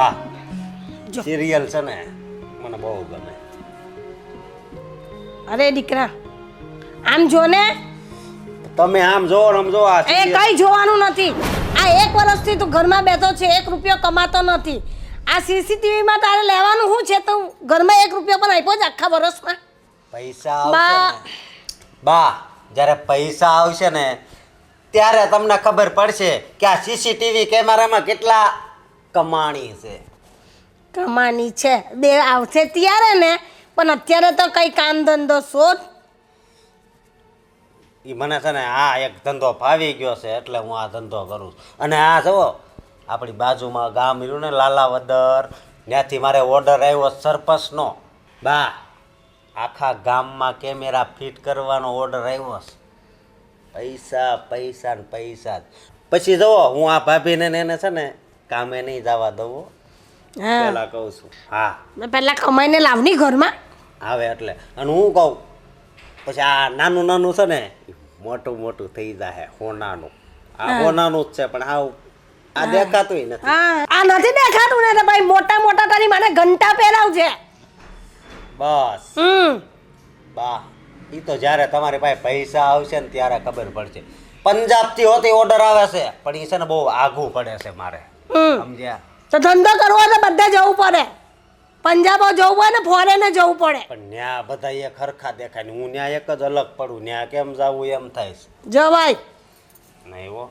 બા જો સિરિયલ છે ને મને બહુ ગમે. અરે દીકરા આમ જો ને તમે આમ જોવો ને આમ જોવો આ એ કઈ જોવાનું નથી. આ 1 વર્ષથી તું ઘરમાં બેઠો છે, 1 રૂપિયો કમાતો નથી. આ સીસીટીવી માં તારે લેવાનું શું છે? તો ઘરમાં 1 રૂપિયો પણ આપ્યો જ આખા વર્ષમાં? પૈસા આવશે ને બા, જ્યારે પૈસા આવશે ને ત્યારે તમને ખબર પડશે કે આ સીસીટીવી કેમેરામાં કેટલા કમાણી છે. કમાની છે બે આવશે ત્યારે ને, પણ અત્યારે તો કઈ કામ ધંધો શોધ. એ મને છે ને આ એક ધંધો ફાવી ગયો છે એટલે હું આ ધંધો કરું છું. અને આ જુઓ આપણી બાજુમાં ગામ રહ્યું ને લાલાવદર, ત્યાંથી મારે ઓર્ડર આવ્યો સરપંચનો. બા આખા ગામમાં કેમેરા ફિટ કરવાનો ઓર્ડર આવ્યો છે. પૈસા પૈસા ને પૈસા જ. પછી જુઓ હું આ ભાભીને ને એને છે ને કામે નહીં જવા દઉં. હા પેલા કહું છું હા પેલા કમાઈને લાવની ઘરમાં. આવે એટલે. અને હું કહું પછી આ નાનું નાનું છે ને મોટું મોટું થઈ જાય હોનાનું. આ હોનાનું જ છે પણ હાવ આ દેખાતું નથી. હા આ નથી દેખાતું ને ભાઈ, મોટા મોટા તારી માને ઘંટા પહેરાવજે. બસ બા ઈ તો જ્યારે તમારી પાસે પૈસા આવશે ને ત્યારે ખબર પડશે. પંજાબથી હોતી ઓર્ડર આવે છે પણ ઈ છે ને બહુ આઘું પડે છે મારે, સમજ્યા? તો ધંધો કરવો હોય તો બધે જવું પડે. પંજાબો જવું હોય ને ફોરેને જવું પડે. પણ ન્યા બધા એક હરખા દેખાય ને હું ન્યા એક જ અલગ પડું. ન્યા કેમ જાવું એમ થાય છે. જવાય નહીં હો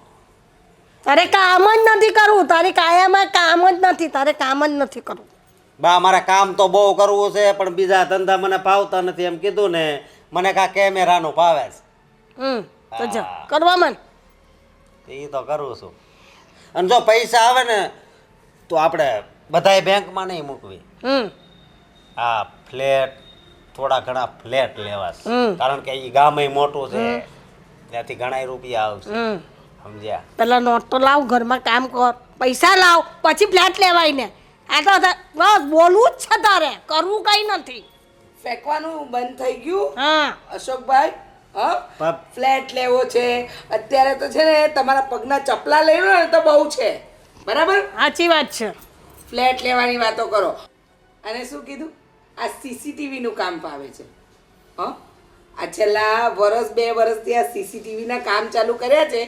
તારે કામ જ નથી કરવું. તારી કાયામાં કામ જ નથી. તારે કામ જ નથી કરવું. બા મારે કામ તો બહુ કરવું છે પણ બીજા ધંધા મને ભાવતા નથી એમ કીધું ને. મને કા કેમેરાનું ભાવે છે. તો જા કરવા માંડ. એ તો કરું છું. અને જો પૈસા આવે ને તો આપણે બધાય બેંકમાં નહીં મૂકવી. હા ફ્લેટ થોડા ઘણા ફ્લેટ લેવા છે. કારણ કે એ ગામ મોટું છે ત્યાંથી ઘણા રૂપિયા આવશે, સમજ્યા? પેલા નોટ તો લાવ, ઘરમાં કામ કર, પૈસા લાવ, પછી ફ્લેટ લેવાય ને. આ તો બસ બોલવું જ છે તારે, કરવું કઈ નથી. ફેંકવાનું બંધ થઈ ગયું હા અશોકભાઈ? હા બાપ. ફ્લેટ લેવો છે અત્યારે તો છે ને, તમારા પગના ચપલા લેવો ને તો બહુ છે, બરાબર? સાચી વાત છે. ફ્લેટ લેવાની વાતો કરો. અને શું કીધું? આ સીસીટીવી નું કામ પાવે છે. હા આ છેલ્લા વર્ષ 2 વર્ષથી આ સીસીટીવી ના કામ ચાલુ કર્યા છે.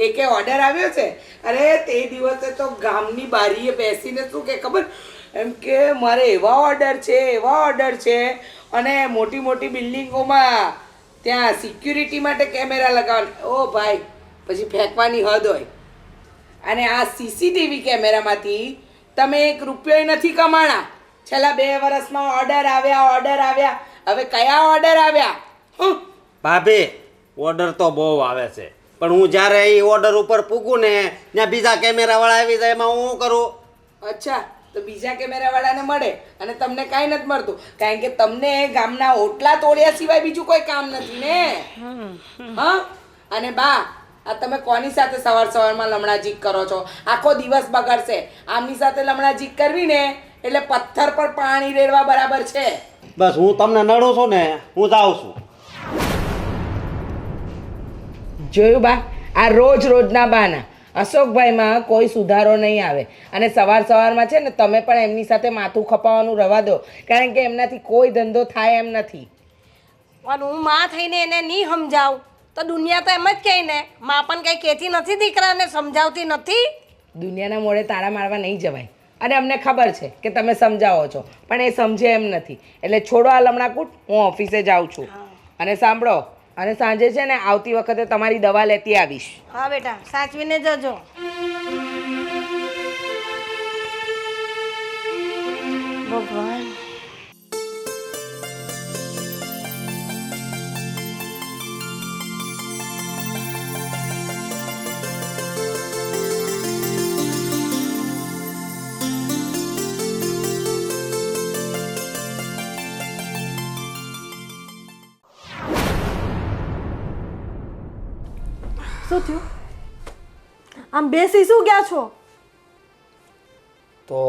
એકે ઓર્ડર આવ્યો છે. અરે તે દિવસે તો ગામની બારીએ બેસીને શું કે ખબર, એમ કે મારે એવા ઓર્ડર છે, એવા ઓર્ડર છે. અને મોટી મોટી બિલ્ડિંગોમાં ત્યાં સિક્યુરિટી માટે કેમેરા લગાવવાના. ઓ ભાઈ, પછી ફેંકવાની હદ હોય. અને આ સીસીટીવી કેમેરામાંથી તમે 1 રૂપિયો નથી કમાણા. છેલ્લા 2 વર્ષમાં ઓર્ડર આવ્યા. હવે કયા ઓર્ડર આવ્યા? ભાભી ઓર્ડર તો બહુ આવે છે પણ હું જ્યારે એ ઓર્ડર ઉપર પૂગું ને ત્યાં બીજા કેમેરાવાળા આવી જાય એમાં હું શું કરું? અચ્છા, તો બીજા કેમેરાવાળાને મળે અને તમને કાંઈ નથી મળતું, કારણ કે તમને ગામના ઓટલા તોડ્યા સિવાય બીજું કોઈ કામ નથી ને. હા અને બા આ તમે કોની સાથે સવારમાં લમણાજીક કરો છો? આખો દિવસ બગડશે. આમની સાથે લમણાજીક કરવી ને એટલે પથ્થર પર પાણી રેડવા બરાબર છે. બસ હું તમને નડું છું ને, હું જાઉં છું. જોયું બા, આ રોજના બાના. અશોકભાઈમાં કોઈ સુધારો નહીં આવે. અને સવારમાં છે ને તમે પણ એમની સાથે માથું ખપાવવાનું રવા દો, કારણ કે એમનાથી કોઈ ધંધો થાય એમ નથી. પણ હું માં થઈને એને નહીં સમજાવું તો દુનિયા તો એમ જ કહે ને, માં પણ કઈ કહેતી નથી દીકરાને, સમજાવતી નથી. દુનિયાના મોડે તાળા મારવા નહીં જવાય. અને અમને ખબર છે કે તમે સમજાવો છો પણ એ સમજે એમ નથી. એટલે છોડો આ લમણાકૂટ, હું ઓફિસે જાઉં છું. અને સાંભળો, અને સાંજે છે ને આવતી વખતે તમારી દવા લેતી આવીશ. હા બેટા, સાચવીને જજો. ભગવાન શું થયું? આમ બેસી શું ગયા છો? તો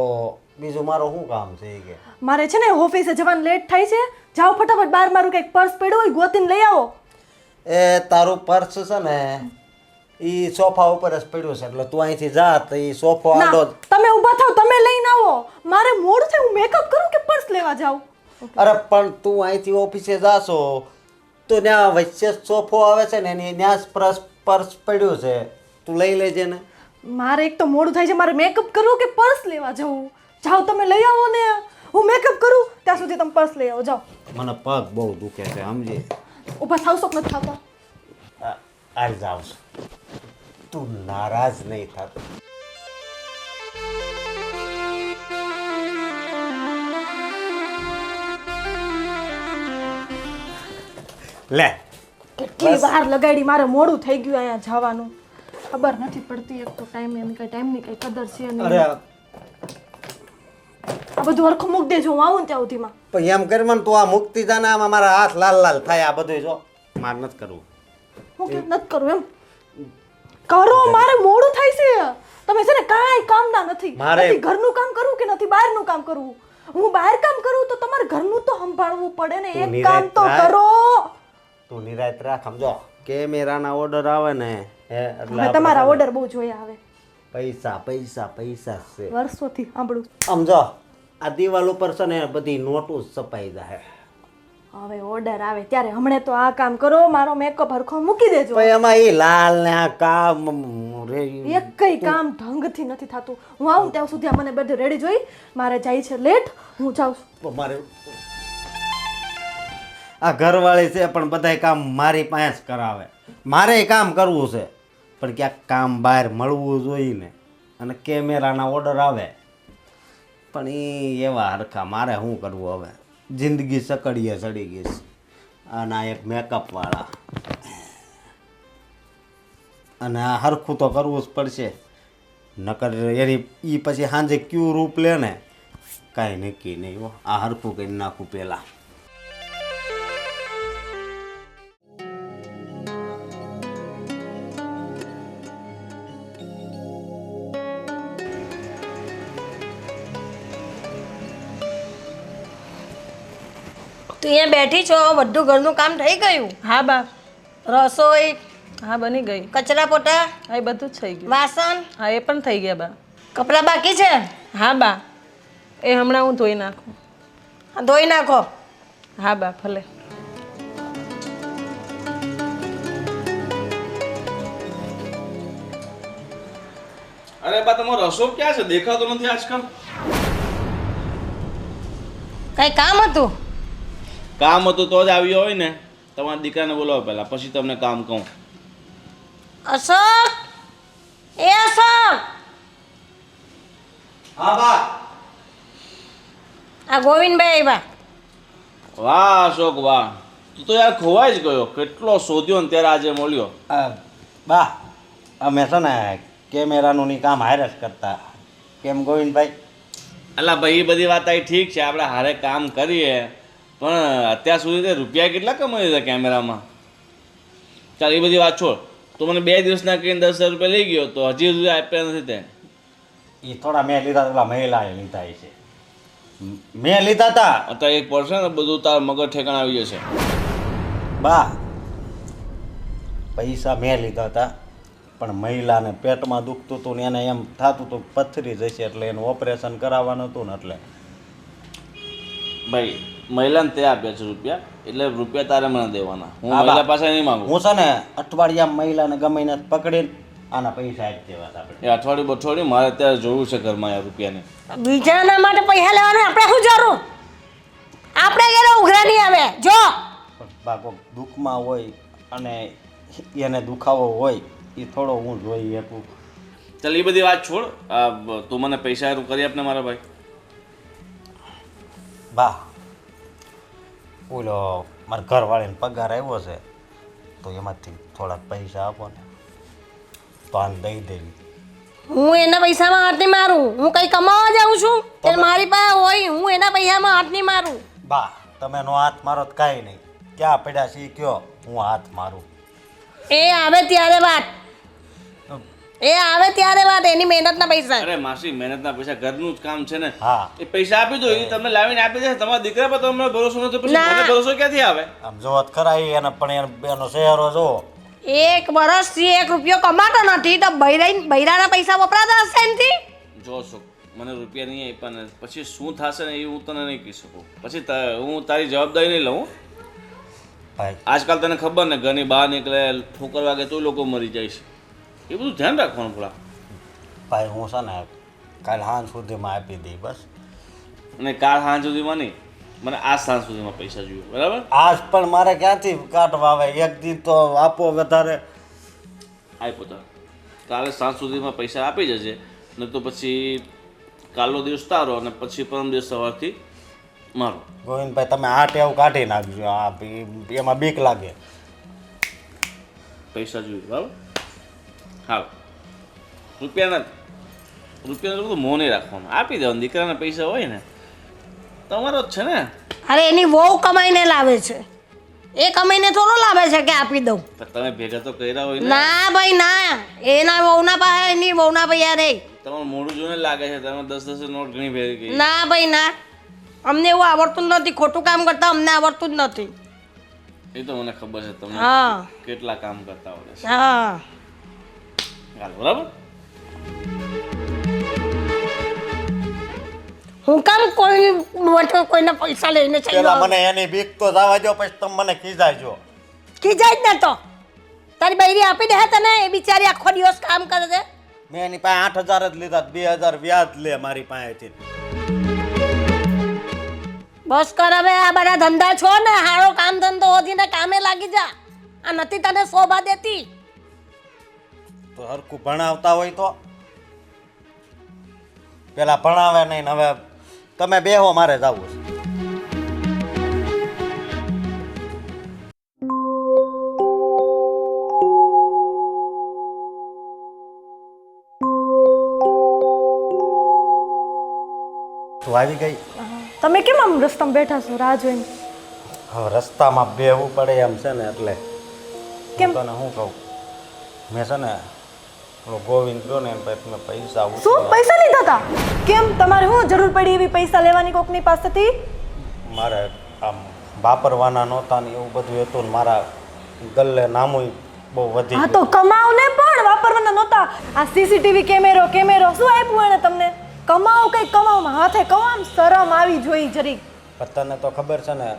બીજું મારું શું કામ છે? એ કે મારે છે ને ઓફિસે જવાનું લેટ થાય છે. જાઓ ફટાફટ બહાર, મારું કંઈક પર્સ પડ્યું હોય ગોતીને લઈ આવો. એ તારું પર્સ છે ને એ સોફા ઉપર જ પડ્યો છે એટલે તું અહીંથી જા તો એ સોફો ના આડો તમે ઊભા થાવ, તમે લઈને આવો. મારે મોડું થાય, હું મેકઅપ કરું કે પર્સ લેવા જાઉં? અરે પણ તું અહીંથી ઓફિસે જાશો તો ત્યાં વચ્ચે સોફો આવે છે ને એની ત્યાં જ પર્સ પડ્યું છે, તું લઈ લેજે ને. મારે એક તો મોડું થાય છે, મારે મેકઅપ કરવું કે પર્સ લેવા જવું? જાઓ તમે લઈ આવો ને, હું મેકઅપ કરું ત્યાં સુધી તમે પર્સ લઈ આવો. જાઓ. મને પગ બહુ દુખે છે સમજી. ઊભા થાવ છો કે નથી થતા? હાલ જાઉં છું, તું નારાજ નહીં થતો. લે કેટલી વાર લગાડી, મારે મોડું થઈ ગયું અહીંયા જવાનું. ખબર નથી પડતી, એક તો ટાઈમ એમ કઈ ટાઈમની કઈ કદર છે નહીં. અરે આ બધું હરખું મૂક દેજો, હું આવું ને ત્યાં સુધીમાં. પણ એમ કરી મને તું આ મુક્તિ જાને આમાં મારા હાથ લાલ લાલ થાય. આ બધું જો માર નથી કરવું. હું કે નથી કરું એમ કરો, મારે મોડું થાય છે. તમે છે ને કાંઈ કામના નથી. નથી ઘરનું કામ કરવું કે નથી બહારનું કામ કરવું. હું બહાર કામ કરું તો તમારે ઘરનું તો સંભાળવું પડે ને. એક કામ તો કરો. તું નિરાત રાખ. સમજો કેમેરાના ઓર્ડર આવે ને એટલે હવે તમારા ઓર્ડર બહુ જોયા આવે. પૈસા પૈસા પૈસા છે વર્ષોથી સાંભળું. સમજો આ દિવાલ ઉપર છે ને બધી નોટો છપાઈ જાય. હવે ઓર્ડર આવે ત્યારે હમણે તો આ કામ કરો, મારો મેકઅપ હરખો મૂકી દેજો. પછી એમાં એ લાલ ને આ કામ એક કઈ કામ ઢંગથી નથી થતું. હું આવું ત્યાં સુધી આ મને બધું રેડી જોઈ. મારે જાય છે લેટ, હું જાઉં છું. મારે આ ઘરવાળી છે પણ બધાય કામ મારી પાસે જ કરાવે. મારે કામ કરવું છે પણ ક્યાંક કામ બહાર મળવું જોઈએ ને. અને કેમેરાના ઓર્ડર આવે પણ એ એવા હરખા. મારે શું કરવું હવે? જિંદગી સકડીએ ચડી ગઈ છે. અને આ એક મેકઅપ વાળા, અને આ હરખું તો કરવું જ પડશે. નકર એની એ પછી સાંજે ક્યુ રૂપ લે ને કાંઈ નક્કી નહીં હો. આ હરખું કરી નાખું પહેલાં. તું અહીંયા બેઠી છો, બધું ઘરનું કામ થઈ ગયું? હા બા, રસોઈ, હા બની ગઈ. કચરા પોતા, હા એ બધું જ થઈ ગયું. વાસણ, હા એ પણ થઈ ગયા બા. કપડાં બાકી છે? હા બા, એ હમણાં હું ધોઈ નાખું. હા, ધોઈ નાખો. હા બા ભલે. અરે બા તમારો રસો ક્યાં છે? દેખાતો નથી આજકાલ. કઈ કામ હતું? કામ હતું તો જ આવ્યો હોય ને. તમારા દીકરાને બોલાવો પહેલા, પછી તમને કામ કહું. અશોક, એ અશોક, હા બા. આ ગોવિંદભાઈ આવ્યા. વાહ અશોક વાહ, તું તો યાર ખોવાઈ જ ગયો. કેટલો શોધ્યો ને ત્યારે આજે મળ્યો. બા અમે છે ને કેમેરાનું ની કામ હારે જ કરતા. કેમ ગોવિંદભાઈ? અલા ભાઈ એ બધી વાત આવી ઠીક છે, આપણે હારે કામ કરીએ, પણ અત્યાર સુધી તે રૂપિયા કેટલા કમાઈ દીધા કેમેરામાં? ચાલ એ બધી વાત છોડ. તો મને 2 દિવસના કહીને 10,000 રૂપિયા લઈ ગયો, તો હજી સુધી આપ્યા નથી તે. એ થોડા મેં લીધા, પેલા મહિલાએ લીધા છે. મેં લીધા હતા. અત્યારે એક પડશે ને બધું તાર મગજ ઠેકાણ આવી જશે. બા પૈસા મેં લીધા હતા પણ મહિલાને પેટમાં દુખતું હતું ને એને એમ થતું હતું પથરી જશે એટલે એનું ઓપરેશન કરાવવાનું હતું ને એટલે. ભાઈ મહિલાને તે આપ્યા છે રૂપિયા, એટલે રૂપિયા તારે મને દેવાના. હું મહિલા પાસે નહીં માંગુ. હું છે ને અઠવાડિયામાં મહિલાને ગમે એને પકડીને આના પૈસા આપી દેવા આપણે. એ અઠવાડિયું મારે અત્યારે જોવું છે ઘરમાં યાર રૂપિયાને. બીજાના માટે પૈસા લેવાના આપણે શું જરૂર? આપણે ઘરે ઉઘરા નહીં આવે. જો પણ બા કોઈક દુઃખમાં હોય અને એને દુખાવો હોય એ થોડો હું જોઈ શકું. ચાલ એ બધી વાત છોડ. તું મને પૈસા હારું કરી આપને મારા ભાઈ. બા ઓલો મારા ઘરવાળીને પગાર આવ્યો છે તો એમાંથી થોડાક પૈસા આપો ને તો આને દઈ દેવી. હું એના પૈસામાં હાથ નહીં મારું. હું કઈ કમાવા જાઉં છું તે મારી પાસે હોય, હું એના પૈસામાં હાથ નહીં મારું. બા તમે નો હાથ મારો તો કાંઈ નહીં. ક્યાં પડ્યા છે કયો હું હાથ મારું. એ આવે ત્યારે વાત, એ આવે ત્યારે વાત. એની મહેનતના પૈસા. અરે માસી મહેનતના પૈસા ઘરનું જ કામ છે ને. હા એ પૈસા આપી દો, એ તમને લાવીને આપી દે. તમારા દીકરા પર તમને ભરોસો નથી, પછી મને ભરોસો ક્યાંથી આવે? આમ જોત ખરા એને પણ એનો ચહેરો જો એક વર્ષથી 1 રૂપિયો કમાતો નથી તો બૈરાના પૈસા વપરાતા હશે એનથી? જો સુખ, મને રૂપિયા નહીં આપ્યા ને પછી શું થશે ને એ હું તને નહીં કહી શકું. પછી હું તારી જવાબદારી નહીં લઉં. ભાઈ આજકાલ તને ખબર ને, ઘરની બહાર નીકળે ઠોકર વાગે તો લોકો મરી જાય છે. એ બધું ધ્યાન રાખવાનું થોડા. ભાઈ હું છે ને કાલ સાંજ સુધીમાં આપી દઈ બસ. અને કાલ સાંજ સુધીમાં નહીં, મને આજ સાંજ સુધીમાં પૈસા જોઈએ, બરાબર? આજ પણ મારે ક્યાંથી કાઢવા આવે? એક દી તો આપો વધારે. આપ્યો તો કાલે સાંજ સુધીમાં પૈસા આપી જશે, ને તો પછી કાલનો દિવસ તારો અને પછી પરમ દિવસ સવારથી મારો. ગોવિંદભાઈ તમે આ ટેવ કાઢી નાખજો. આ એમાં બીક લાગે. પૈસા જોઈએ, બરાબર? હાલ, રૂપિયાનો બધું મોં નહીં રાખવાનું, આપી દેવાનું. દીકરાના પૈસા હોય ને તમારો જ છે ને. અરે એની વહુ કમાઈને લાવે છે, એ કમાઈને થોડો લાવે છે કે આપી દઉં. પણ તમે ભેગા તો કર્યા હોય ને. ના ભાઈ ના, એના વહુના પાસે એની વહુના પૈયા રે. તમારું મોઢું જોઈને લાગે છે તમે 10-10 નોટ ઘણી ભેગી કરી. ના ભાઈ ના, અમને એવું આવડતું જ નથી. ખોટું કામ કરતા અમને આવડતું જ નથી. એ તો મને ખબર છે તમને હા કેટલા કામ કરતા આવડે છે. હા. હાલ, બરાબર? હું કામ કોઈના પૈસા લઈને પેલા ચાલ્યો મને એની બીક તો જવા દો, પછી તમે મને ખીજાજો. ખીજાય જ ને તો તારી બૈરી આપી દે તને. એ બિચારી આખો દિવસ કામ કરે છે. મેં એની પાસે 8,000 જ લીધા, 2,000 વ્યાજ લે મારી પાસેથી. બસ કર હવે, આ બધા ધંધા છો ને, હારો કામ ધંધો હોધીને કામે લાગી જા. આ નથી તને શોભા દેતી. તો હરખું ભણાવતા હોય તો પેલા ભણાવે નહીં ને હવે તમે બેહો, મારે જવું છે. તું આવી ગઈ? તમે કેમ આમ રસ્તામાં બેઠા છો રાહ જોઈને? હવે રસ્તામાં બેહવું પડે એમ છે ને, એટલે કેમ? હું તને શું કહું, મેં છે ને પેલો ગોવિંદ ગયો ને એને પછી મેં પૈસા શું ઉછીના. પૈસા લીધા હતા? કેમ તમારે શું જરૂર પડી એવી પૈસા લેવાની કોકની પાસેથી? મારે આમ વાપરવાના નહોતા ને એવું બધું હતું ને મારા ગલ્લે નામું બહુ વધી હા ગયું. તો કમાવ ને, પણ વાપરવાના નહોતા. આ સીસીટીવી કેમેરો શું આપ્યું એને તમને? કમાઓ કઈ કમાવમાં હાથે કમામ, શરમ આવી જોઈ જરી. પણ તને તો ખબર છે ને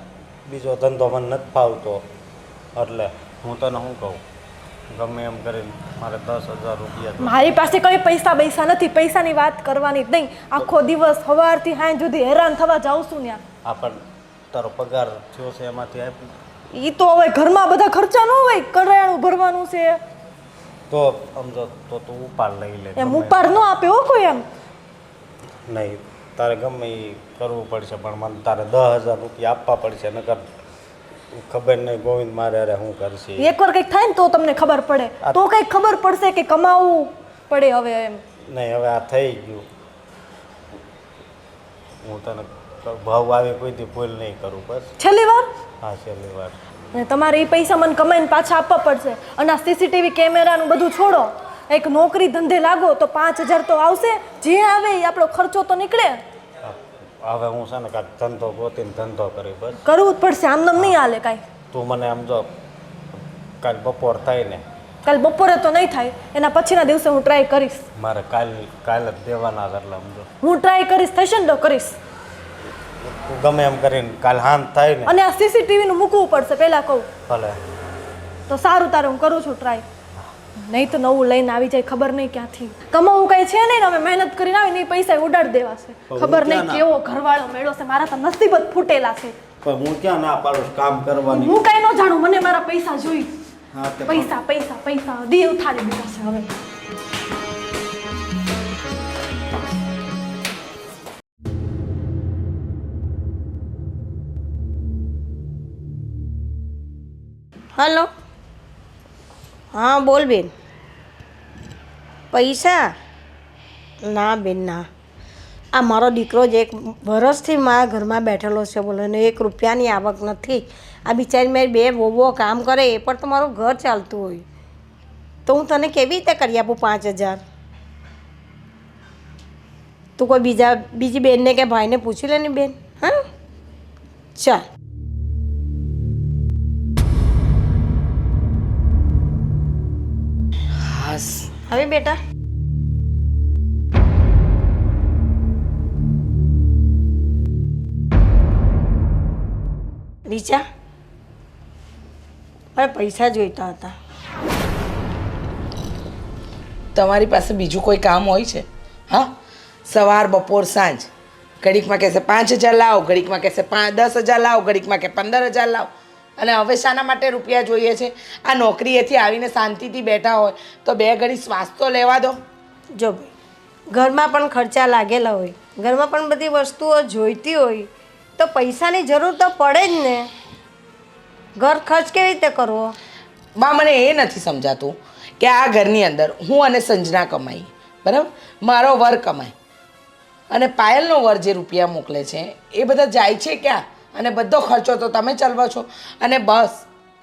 બીજો ધંધો મને નથી ફાવતો, એટલે હું તને શું કહું, ગમે એમ કરીને મારે 10,000 રૂપિયા તો. મારી પાસે કઈ પૈસા નથી. પૈસાની વાત કરવાની જ નહીં. આખો દિવસ સવારથી સાંજ સુધી હેરાન થવા જાઉં છું ત્યાં. આ પણ તારો પગાર થયો છે એમાંથી આપ્યું ઈ તો હવે ઘરમાં બધા ખર્ચા ન હોય, કરિયાણું ભરવાનું છે. તો સમજો તો તું ઉપાડ લઈ લે. એમ ગમે ઉપાડ ન આપે હો કોઈ એમ. નહીં, તારે ગમે એ કરવું પડશે, પણ મને તારે 10,000 રૂપિયા આપવા પડશે, નકર ખબર નહીં ગોવિંદ મારે અરે શું કરશે. એકવાર કંઈક થાય ને તો તમને ખબર પડે, તો કંઈક ખબર પડશે કે કમાવું પડે હવે એમ. નહીં હવે આ થઈ ગયું. હું તને ભાવ આવે કોઈથી ભૂલ નહીં કરું, બસ. છેલ્લી વાર. હા, છેલ્લી વાર. અને તમારે એ પૈસા મને કમાઈને પાછા આપવા પડશે. અને આ સીસીટીવી કેમેરાનું બધું છોડો, એક નોકરી ધંધે લાગો તો 5,000 તો આવશે. જે આવે એ આપણો ખર્ચો તો નીકળે. હવે હું છે ને કાંઈક ધંધો ગોતીને ધંધો કરી, બસ. કરવું જ પડશે, આમ નહીં હાલે કાંઈ. તું મને આમ જો કાલ બપોર થાય ને, કાલ બપોરે તો નહીં થાય, એના પછીના દિવસે હું ટ્રાય કરીશ. મારે કાલ જ દેવાના છે, એટલે સમજો હું ટ્રાય કરીશ, થશે ને તો કરીશ. તું ગમે એમ કરીને કાલ હાંત થાય ને. અને આ સીસીટીવીનું મૂકવું પડશે પહેલાં કહું ભલે. તો સારું, તારે હું કરું છું ટ્રાય. નહીં તો નવું લઈને આવી જાય, ખબર નહીં ક્યાંથી. કમાવું કઈ છે નહીં ને, અમે મહેનત કરીને આવીને એ પૈસા ઉડાડી દેવાશે. ખબર નહીં કેવો ઘરવાળો મેળો છે. મારા તો નસીબ જ ફૂટેલા છે. પણ હું ક્યાં ના પાડું છું કામ કરવાની. હું કઈ ન જાણું, મને મારા પૈસા જોઈ. હા, તે પૈસા પૈસા પૈસા દી ઉથાડી દીધા છે હવે. હલો, હા બોલ બેન. પૈસા ના બેન ના, આ મારો દીકરો જ 1 વર્ષથી મારા ઘરમાં બેઠેલો છે, બોલો ને 1 રૂપિયાની આવક નથી. આ બિચારી મેં 2 વહુઓ કામ કરે એ પણ તો મારું ઘર ચાલતું હોય, તો હું તને કેવી રીતે કરી આપું 5,000? તું કોઈ બીજી બેનને કે ભાઈને પૂછી લે ને બેન. હા ચાલ. હવે બેટા રીચા મારે પૈસા જોઈતા હતા. તમારી પાસે બીજું કોઈ કામ હોય છે? હા, સવાર બપોર સાંજ ઘડીકમાં કહેશે 5,000 લાવો, ઘડીકમાં કહેશે 10,000 લાવો, ઘડીકમાં કે 15,000 લાવો. અને હવે શાના માટે રૂપિયા જોઈએ છે? આ નોકરીએથી આવીને શાંતિથી બેઠા હોય તો બે ઘડી શ્વાસ તો લેવા દો. જો ભાઈ ઘરમાં પણ ખર્ચા લાગેલા હોય, ઘરમાં પણ બધી વસ્તુઓ જોઈતી હોય તો પૈસાની જરૂર તો પડે જ ને. ઘર ખર્ચ કેવી રીતે કરવો? બા મને એ નથી સમજાતું કે આ ઘરની અંદર હું અને સંજના કમાઈ, બરાબર, મારો વર કમાય અને પાયલનો વર જે રૂપિયા મોકલે છે એ બધા જાય છે ક્યાં? અને બધો ખર્ચો તો તમે ચલાવો છો. અને બસ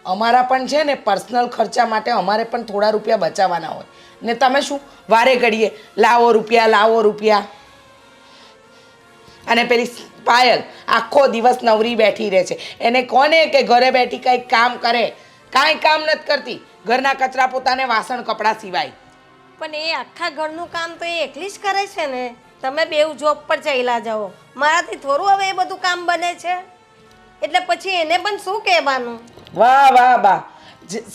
અમારા પણ છે ને પર્સનલ ખર્ચા માટે અમારે પણ થોડા રૂપિયા બચાવવાના હોય ને તમે શું વારે ઘડીએ લાવો રૂપિયા. અને પેલી પાયલ આખો દિવસ નવરી બેઠી રહે છે. એને કોને કે ઘરે બેઠી કંઈક કામ કરે? કાંઈ કામ નથી કરતી, ઘરના કચરા પોતાને વાસણ કપડાં સિવાય. પણ એ આખા ઘરનું કામ તો એ એકલી જ કરે છે ને. તમે બેવ જોબ પર ચાલ્યા જાઓ, મારાથી થોડું હવે એ બધું કામ બને છે? એટલે પછી એને પણ શું કહેવાનું? વાહ બા,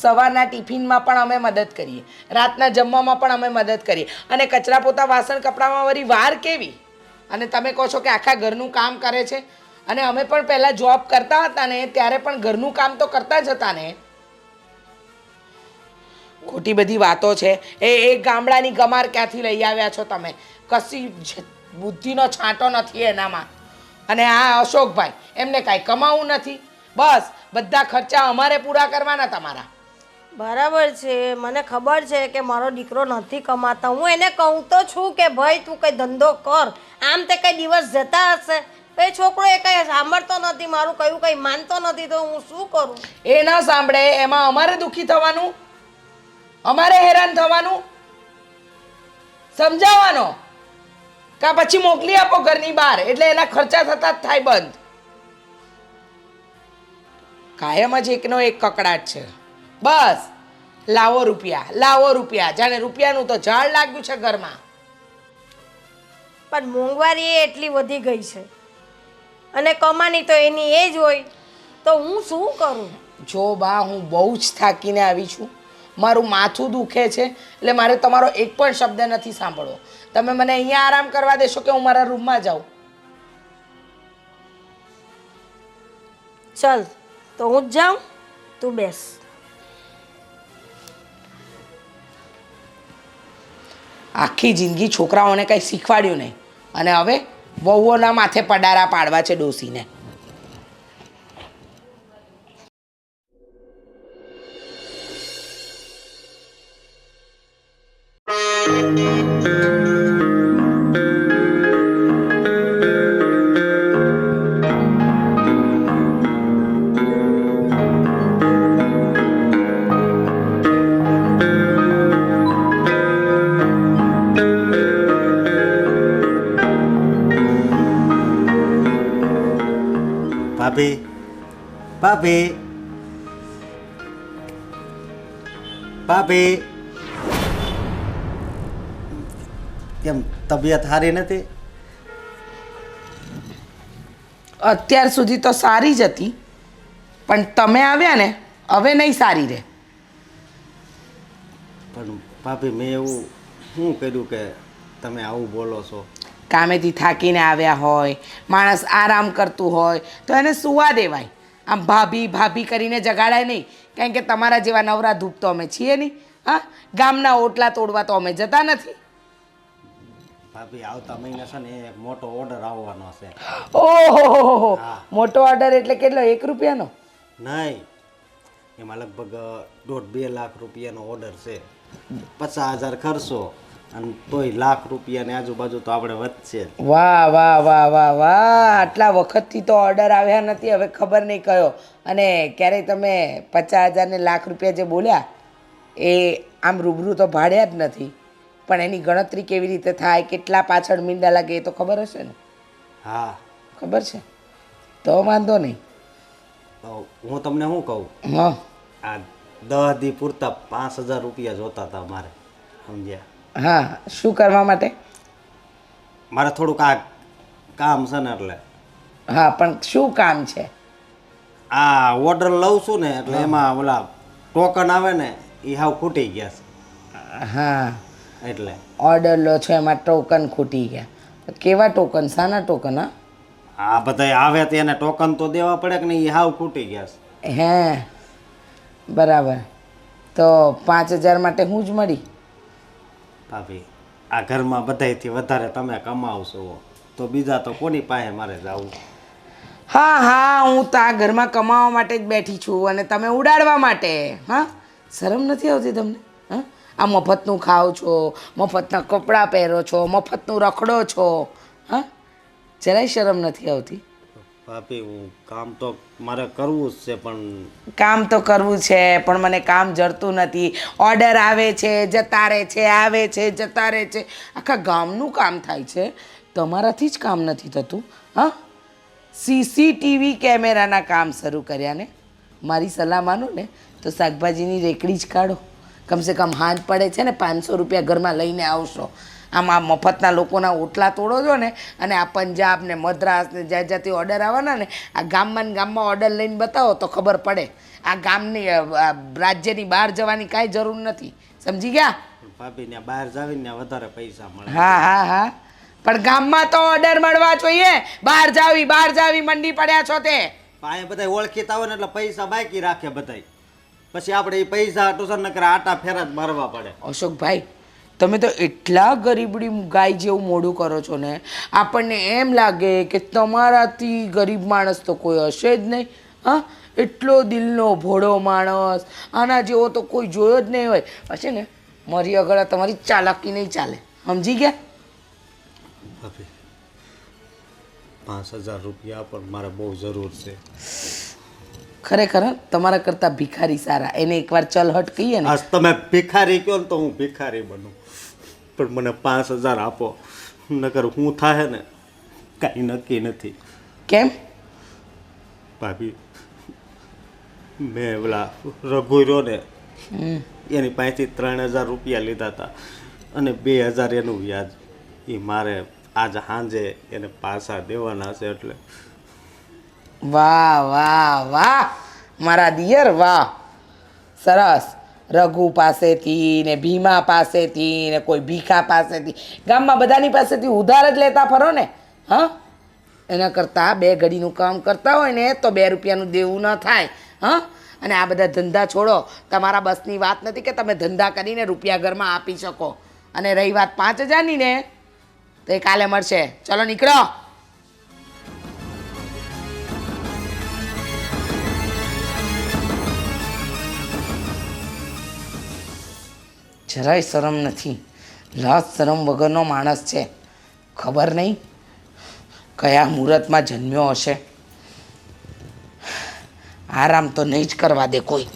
સવારના ટિફિનમાં પણ અમે મદદ કરીએ, રાતના જમવામાં પણ અમે મદદ કરીએ અને કચરા પોતા વાસણ કપડામાં વળી વાર કેવી? અને તમે કહો છો કે આખા ઘરનું કામ કરે છે. અને અમે પણ પહેલાં જોબ કરતા હતા ને ત્યારે પણ ઘરનું કામ તો કરતા જ હતા ને. ખોટી બધી વાતો છે. એ ગામડાની ગમાર ક્યાંથી લઈ આવ્યા છો તમે? કશી બુદ્ધિનો છાંટો નથી એનામાં. અને આ અશોકભાઈ, એમને કાંઈ કમાવું નથી, બસ બધા ખર્ચા અમારે પૂરા કરવાના તમારા. બરાબર છે, મને ખબર છે કે મારો દીકરો નથી કમાતા. હું એને કહું તો છું કે ભાઈ તું કંઈ ધંધો કર, આમ તે કંઈ દિવસ જતા હશે. એ છોકરો એ કંઈ સાંભળતો નથી, મારું કયું કંઈ માનતો નથી, તો હું શું કરું? એ ન સાંભળે એમાં અમારે દુઃખી થવાનું, અમારે હેરાન થવાનું? સમજાવવાનો કા પછી મોકલી આપો ઘરની બહાર, એટલે એના ખર્ચા થતા જ થાય બંધ. કાયમ જ એકનો એક કકડાટ છે. બસ લાવો રૂપિયા, જાણે રૂપિયાનું તો ઝાડ લાગ્યું છે ઘરમાં. પણ મોંઘવારી એ એટલી વધી ગઈ છે અને કમાની તો એની એ જ હોય, તો હું શું કરું? જો બા, હું બહુ જ થાકીને આવી છું, મારું માથું દુખે છે, એટલે મારે તમારો એક પણ શબ્દ નથી સાંભળવો. તમે મને અહીંયા આરામ કરવા દેશો કે હું મારા રૂમમાં જાઉં? ચાલ તો હું જ જાઉં, તું બેસ. આખી જિંદગી છોકરાઓને કંઈ શીખવાડ્યું નહીં અને હવે વહુઓના માથે પડારા પાડવા છે ડોસીને. ભાભી કેમ તબિયત સારી નથી? અત્યાર સુધી તો સારી જ હતી, પણ તમે આવ્યા ને હવે નહીં સારી રહે. પણ ભાભી મેં એવું શું કર્યું કે તમે આવું બોલો છો? કામેથી થાકીને આવ્યા હોય, માણસ આરામ કરતું હોય તો એને સુવા દેવાય. આમ ભાભી કરીને જગાડાય નહીં, કારણ કે તમારા જેવા નવરા ધૂપ તો અમે છીએ નહીં. હા, ગામના ઓટલા તોડવા તો અમે જતા નથી. ભાભી આવતા મહિને છે ને એક મોટો ઓર્ડર આવવાનો છે. ઓહો, મોટો ઓર્ડર એટલે કેટલો? 1 રૂપિયાનો? નહીં, એમાં લગભગ 1.5-2 લાખ રૂપિયાનો ઓર્ડર છે. 50,000 ખર્ચો અને તોય લાખ રૂપિયાની આજુબાજુ તો આપણે વધશે. વાહ વાહ વાહ વાહ વાહ, આટલા વખતથી તો ઓર્ડર આવ્યા નથી, હવે ખબર નહીં કયો. અને ક્યારેય તમે 50,000 ને લાખ રૂપિયા જે બોલ્યા એ આમ રૂબરૂ તો ભાડ્યા જ નથી, પણ એની ગણતરી કેવી રીતે થાય, કેટલા પાછળ મીંડા લાગે એ તો ખબર હશે ને? હા ખબર છે, તો વાંધો નહીં. તો હું તમને શું કહું, હા, આ 10 દી પૂરતા 5,000 રૂપિયા જોતા હતા મારે, સમજ્યા? હા શું કરવા માટે? મારે થોડુંક આ કામ છે ને એટલે હા પણ શું કામ છે? આ ઓર્ડર લઉં છું ને એટલે એમાં ઓલા ટોકન આવે ને એ હાવ ખૂટી ગયા હા છે એટલે ઓર્ડર લો છો એમાં ટોકન ખૂટી ગયા. કેવા ટોકન? શાના ટોકન? હા આ બધા આવે તેને ટોકન તો દેવા પડે કે નહીં, એ હાવ ખૂટી ગયા છે. હે બરાબર. તો 5000 માટે હું જ મળી. ભાભી આ ઘરમાં બધાયથી વધારે તમે કમાવશો તો બીજા તો કોની પાસે મારે જવું? હા હા હું તો આ ઘરમાં કમાવા માટે જ બેઠી છું અને તમે ઉડાડવા માટે. હા શરમ નથી આવતી તમને? હા આ મફતનું ખાઓ છો, મફતના કપડાં પહેરો છો, મફતનું રખડો છો. હા જરાય શરમ નથી આવતી? ભાભી હું કામ તો મારે કરવું જ છે પણ કામ તો કરવું છે પણ મને કામ જડતું નથી. ઓર્ડર આવે છે જતા રહે છે, આવે છે જતા રહે છે. આખા ગામનું કામ થાય છે, તમારાથી જ કામ નથી થતું. હા સીસીટીવી કેમેરાના કામ શરૂ કર્યા ને. મારી સલાહ માનો ને તો શાકભાજીની રેકડી જ કાઢો. કમસે કમ હાથ પડે છે ને 500 રૂપિયા ઘરમાં લઈને આવશો. આમાં મફતના લોકોના ઓટલા તોડો છો ને અને આ પંજાબ ને મદ્રાસ ને જ્યાં જ્યાંથી ઓર્ડર આવવાના ને આ ગામમાં ને ગામમાં ઓર્ડર લઈને બતાવો તો ખબર પડે. આ ગામની રાજ્યની બહાર જવાની કાંઈ જરૂર નથી. સમજી ગયા? ભાભી ને બહાર જાવીને ત્યાં વધારે પૈસા મળે. હા હા હા પણ ગામમાં તો ઓર્ડર મળવા જોઈએ. બહાર જાવી મંડી પડ્યા છો તે. અહીંયા બધા ઓળખીતા હોય ને એટલે પૈસા બાકી રાખે બધાય. પછી આપણે એ પૈસા ટુશન નકર આટા ફેરા જ મારવા પડે. અશોકભાઈ તમે તો એટલા ગરીબડી ગાય જેવું મોઢું કરો છો ને આપણને એમ લાગે કે તમારાથી ગરીબ માણસ તો કોઈ હશે જ નહીં. હા એટલો દિલનો ભોળો માણસ, આના જેવો તો કોઈ જોયો જ નહીં હોય. પછી ને મારી આગળ તમારી ચાલાકી નહીં ચાલે. સમજી ગયા? ભાભી 5000 રૂપિયા પણ મારે બહુ જરૂર છે. ખરેખર તમારા કરતાં ભિખારી સારા. એને એકવાર ચલહટ કહીએ ને. આજ તમે ભિખારી કહો ને તો હું ભિખારી બનું, પણ મને 5000 આપો નકર હું થાય ને કાંઈ નક્કી નથી. કેમ? ભાભી મેં ઓલા રઘુ રહ્યો ને એની પાસેથી 3000 રૂપિયા લીધા હતા અને 2000 એનું વ્યાજ. એ મારે આજ સાંજે એને પાછા દેવાના છે એટલે. વાહ વાહ વાહ મારા દિયર વાહ. સરસ. રઘુ પાસેથી ને ભીમા પાસેથી ને કોઈ ભીખા પાસેથી, ગામમાં બધાની પાસેથી ઉધાર જ લેતા ફરો ને. હા એના કરતાં 2 ઘડીનું કામ કરતા હોય ને તો 2 રૂપિયાનું દેવું ન થાય. હા અને આ બધા ધંધા છોડો. તમારા બસની વાત નથી કે તમે ધંધા કરીને રૂપિયા ઘરમાં આપી શકો. અને રહી વાત 5000ની ને તો એ કાલે મળશે. ચલો નીકળો. જરાય શરમ નથી. લાજ શરમ વગરનો માણસ છે. ખબર નહીં કયા મુહૂર્તમાં જન્મ્યો હશે. આરામ તો નહીં જ કરવા દે કોઈ.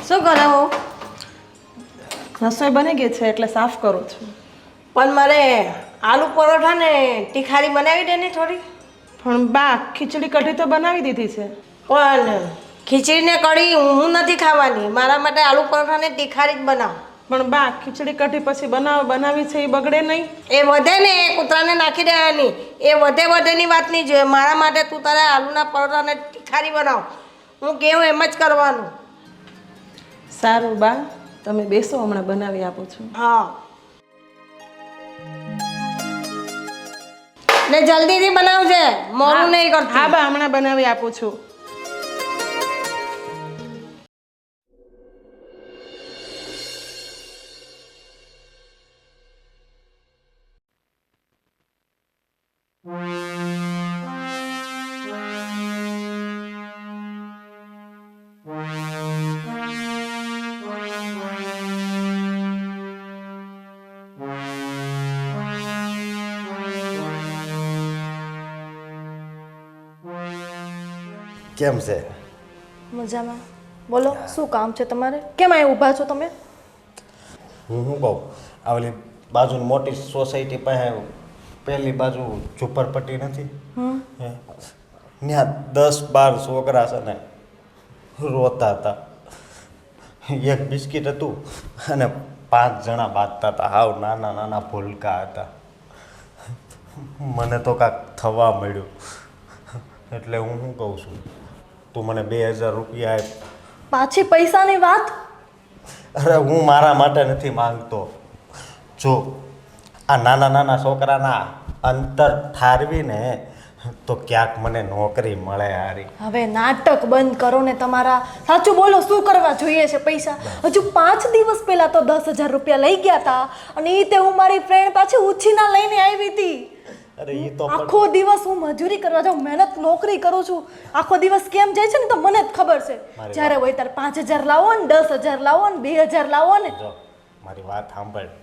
શું કરો? રસોઈ બની ગઈ છે એટલે સાફ કરું છું. પણ મારે આલુ પરોઠા ને તીખારી બનાવી દે ને થોડી. પણ બા ખીચડી કઢી તો બનાવી દીધી છે. પણ ખીચડી ને કઢી હું નથી ખાવાની. મારા માટે આલુ પરોઠા ને તીખારી જ બનાવ. પણ બા ખીચડી કઢી પછી બનાવી છે એ બગડે નહીં? એ વધે ને એ કૂતરાને નાખી દેવાની. એ વધેની વાત નહીં જોઈએ. મારા માટે તું તારા આલુના પરોઠા ને તીખારી બનાવ. હું કેવું એમ જ કરવાનું. સારું બા તમે બેસો, હમણાં બનાવી આપું છું. હા ને જલ્દીથી બનાવજે, મોડું નહીં કરતી. હા બા હમણાં બનાવી આપું છું. કેમ છે? મજામાં. બોલો શું કામ છે તમારે? કેમ અહીં ઊભા છો તમે? હું કહું આ ઓલી બાજુની મોટી સોસાયટી પાસે પહેલી બાજુ ઝુંપડપટ્ટી નથી? હે ત્યાં 10-12 છોકરા છે ને રોતા હતા. એક બિસ્કિટ હતું અને 5 જણા બાંધતા હતા. હાવ નાના નાના ભૂલકા હતા. મને તો કાંઈક થવા મળ્યું. એટલે હું શું કહું છું, તું મને 2000 રૂપિયા આપ. પાછી પૈસાની વાત? અરે હું મારા માટે નથી માંગતો. જો આ નાના નાના છોકરાના અંતર ઠારવીને તો ક્યાંક મને નોકરી મળે હારી. હવે નાટક બંધ કરો ને તમારા. સાચું બોલો, શું કરવા જોઈએ છે પૈસા? હજુ 5 દિવસ પહેલા તો 10,000 રૂપિયા લઈ ગયા હતા અને એ તે હું મારી ફ્રેન્ડ પાછી ઉછીના લઈને આવી હતી. અરે એ તો આખો દિવસ હું મજૂરી કરવા જાઉં, મહેનત નોકરી કરું છું. આખો દિવસ કેમ જાય છે ને તો મને જ ખબર છે. જ્યારે હોય ત્યારે 5,000 લાવો ને 10,000 લાવો ને 2,000 લાવો ને. જો મારી વાત સાંભળ.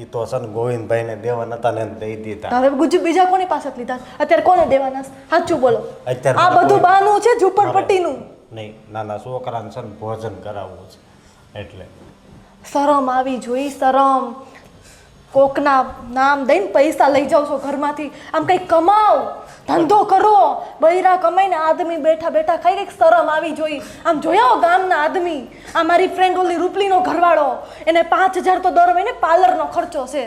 એ તો છે ને ગોવિંદભાઈને દેવા નતા ને દઈ દીધા. હવે બીજા કોની પાસે લીધા? અત્યારે કોને દેવાના? સાચું બોલો. અત્યારે આ બધું બહાનું છે ઝૂંપડપટ્ટીનું. નહીં, નાના છોકરાને છે ને ભોજન કરાવવું છે એટલે. શરમ આવી જોઈ, શરમ. કોકના નામ દઈને પૈસા લઈ જાવ છો ઘરમાંથી. આમ કંઈક કમાઓ, ધંધો કરો. બૈરા કમાઈને આદમી બેઠા બેઠા ખાઈ કંઈક શરમ આવી જોઈ. આમ જોયા હો ગામના આદમી. આ મારી ફ્રેન્ડ ઓલી રૂપલીનો ઘરવાળો, એને 5,000 તો દર મહિને પાર્લરનો ખર્ચો છે.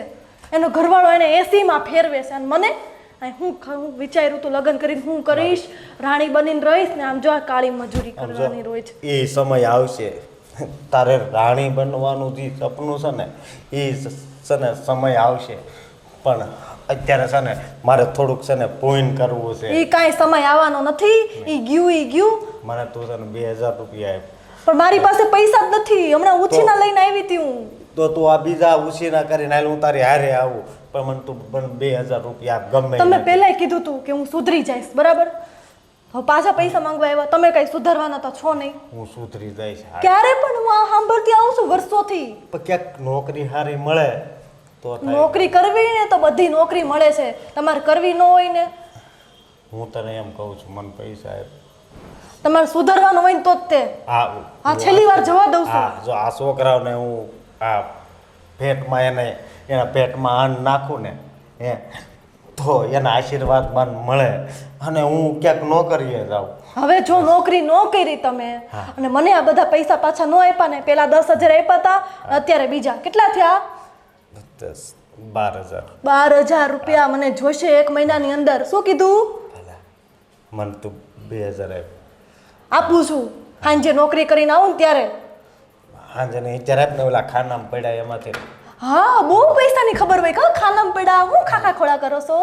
એનો ઘરવાળો એને 80માં ફેરવે છે. અને મને હું વિચાર્યું તું લગ્ન કરીને હું કરીશ, રાણી બનીને રહીશ ને આમ જો આ કાળી મજૂરી કરવાની રોજ. એ સમય આવશે તારે રાણી બનવાનું જે સપનું છે ને એ છે ને સમય આવશે. પણ અત્યારે છે ને મારે થોડુંક છે ને પૂન કરવું છે. એ કાંઈ સમય આવવાનો નથી. એ ગયું. મને તું છે ને 2000 રૂપિયા આપ. પણ મારી પાસે પૈસા જ નથી. હમણાં ઉછીના લઈને આવી હતી હું. તો તું આ બીજા ઉછીના કરીને હાલ હું તારી હારે આવું, પણ મને તું 2000 રૂપિયા આપ ગમે. તમે પહેલાંય કીધું તું કે હું સુધરી જઈશ, બરાબર? હવે પાછા પૈસા માંગવા આવ્યા. તમે કઈ સુધારવાના તો છો નહીં. હું સુધરી જઈશ. ક્યારે પણ હું આ સાંભળતી આવું છું વર્ષોથી. પણ ક્યાંક નોકરી સારી મળે તો થાય. નોકરી કરવી ને તો બધી નોકરી મળે છે. તમારે કરવી ન હોય ને. હું તને એમ કહું છું, મને પૈસા આપ. તમારે સુધારવાનું હોય ને તો જ તે. હા, છેલ્લી વાર જવા દઉં છું. હા, જો આ છોકરાઓને હું આ પેટમાં એના પેટમાં અન્ન નાખું ને તો એના આશીર્વાદ મને મળે અને હું ક્યાંક નોકરીએ જાઉં. હવે જો નોકરી ન કરી તમે અને મને આ બધા પૈસા પાછા ન આપ્યા ને, પેલા 10,000 આપ્યા હતા, અત્યારે બીજા કેટલા થયા? 12,000. 12,000 રૂપિયા મને જોશે 1 મહિનાની અંદર. શું કીધું? મને તું 2000 આપ. આપું છું. સાંજે નોકરી કરીને આવું ને ત્યારે. હાજે ને અત્યારે આપ ને ઓલા ખાનામાં પડ્યા એમાંથી. હા, બહુ પૈસાની ખબર હોય કા ખાનામાં પડ્યા. હું ખાખા ખોળા કરો છો?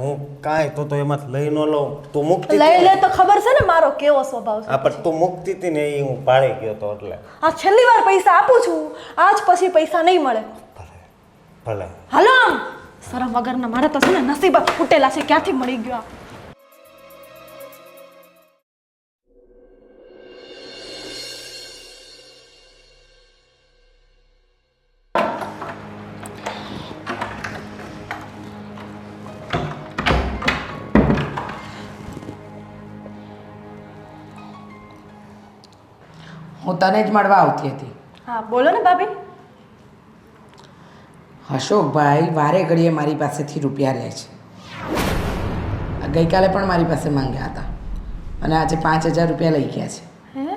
હું કાંઈ તો એમાંથી લઈ ન લઉં. તું મુક્તિ લઈ લે તો ખબર છે ને મારો કેવો સ્વભાવ છે. હા, પણ તું મુક્તિ હતી ને એ હું પાળી ગયો તો એટલે. આ છેલ્લી વાર પૈસા આપું છું. આજ પછી પૈસા નહીં મળે. ભલે. હાલો આમ. શરમ વગરના મારે તો છે ને નસીબ જ ફૂટેલા છે. ક્યાંથી મળી ગયો? હું તને જ મળવા આવતી હતી. હા, બોલો ને ભાભી. અશોકભાઈ વારે ઘડીએ મારી પાસેથી રૂપિયા લે છે. ગઈકાલે પણ મારી પાસે માંગ્યા હતા અને આજે 5,000 રૂપિયા લઈ ગયા છે. હે?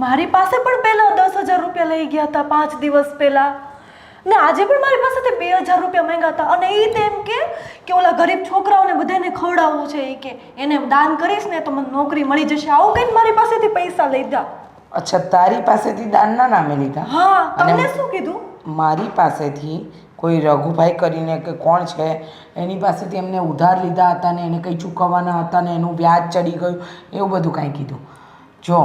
મારી પાસે પણ પહેલા 10,000 રૂપિયા લઈ ગયા હતા 5 દિવસ પહેલા, ને આજે પણ મારી પાસેથી 2,000 રૂપિયા માંગ્યા હતા. અને એ તેમ કે ઓલા ગરીબ છોકરાઓને બધાને ખવડાવવું છે. એ કે એને દાન કરીશ ને તો મને નોકરી મળી જશે. આવું કહીને મારી પાસેથી પૈસા લીધા. અચ્છા, તારી પાસેથી દાનના નામે લીધા? હા, તમને શું કીધું? મારી પાસેથી કોઈ રઘુભાઈ કરીને કે કોણ છે એની પાસેથી એમને ઉધાર લીધા હતા ને એને કંઈ ચૂકવવાના હતા ને એનું વ્યાજ ચડી ગયું, એવું બધું કાંઈ કીધું. જો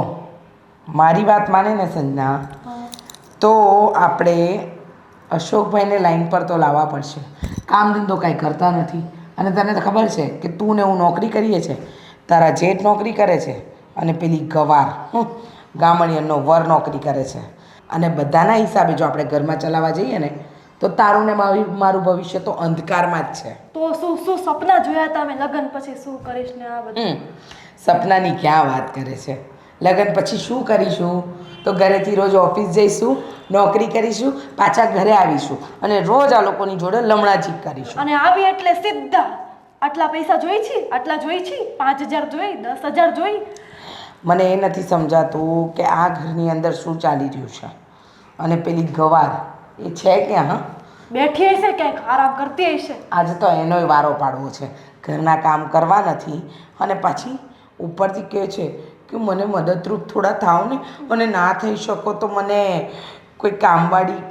મારી વાત માને ને સંજના, તો આપણે અશોકભાઈને લાઈન પર તો લાવવા પડશે. કામ ધંધો કાંઈ કરતા નથી અને તને તો ખબર છે કે તું ને હું નોકરી કરીએ છીએ. તારા જેઠ નોકરી કરે છે અને પેલી ગવાર ગામડિયાનો વર નોકરી કરે છે. અને બધાના હિસાબે જો આપણે ઘરમાં ચલાવવા જઈએ ને તો તારું ને મારું ભવિષ્ય તો અંધકારમાં જ છે. તો શું સપના જોયા તમે લગ્ન પછી શું કરીશ ને આ બધું? સપનાની ક્યાં વાત કરે છે? લગ્ન પછી શું કરીશું? તો ઘરેથી રોજ ઓફિસ જઈશું, નોકરી કરીશું, પાછા ઘરે આવીશું અને રોજ આ લોકોની જોડે લમણાજી કરીશું. અને આવી એટલે સીધા આટલા પૈસા જોઈ છે, આટલા જોઈ છે, 5,000 જોઈ, 10,000 જોઈ. મને એ નથી સમજાતું કે આ ઘરની અંદર શું ચાલી રહ્યું છે. અને પેલી ગવાર એ છે ક્યાં? હા, બેઠી હશે ક્યાંક આરામ કરતી હશે. આજે તો એનોય વારો પાડવો છે. ઘરના કામ કરવા નથી અને પાછી ઉપરથી કહે છે કે મને મદદરૂપ થોડા થાવ ને, અને ના થઈ શકો તો મને કોઈ કામવાળી.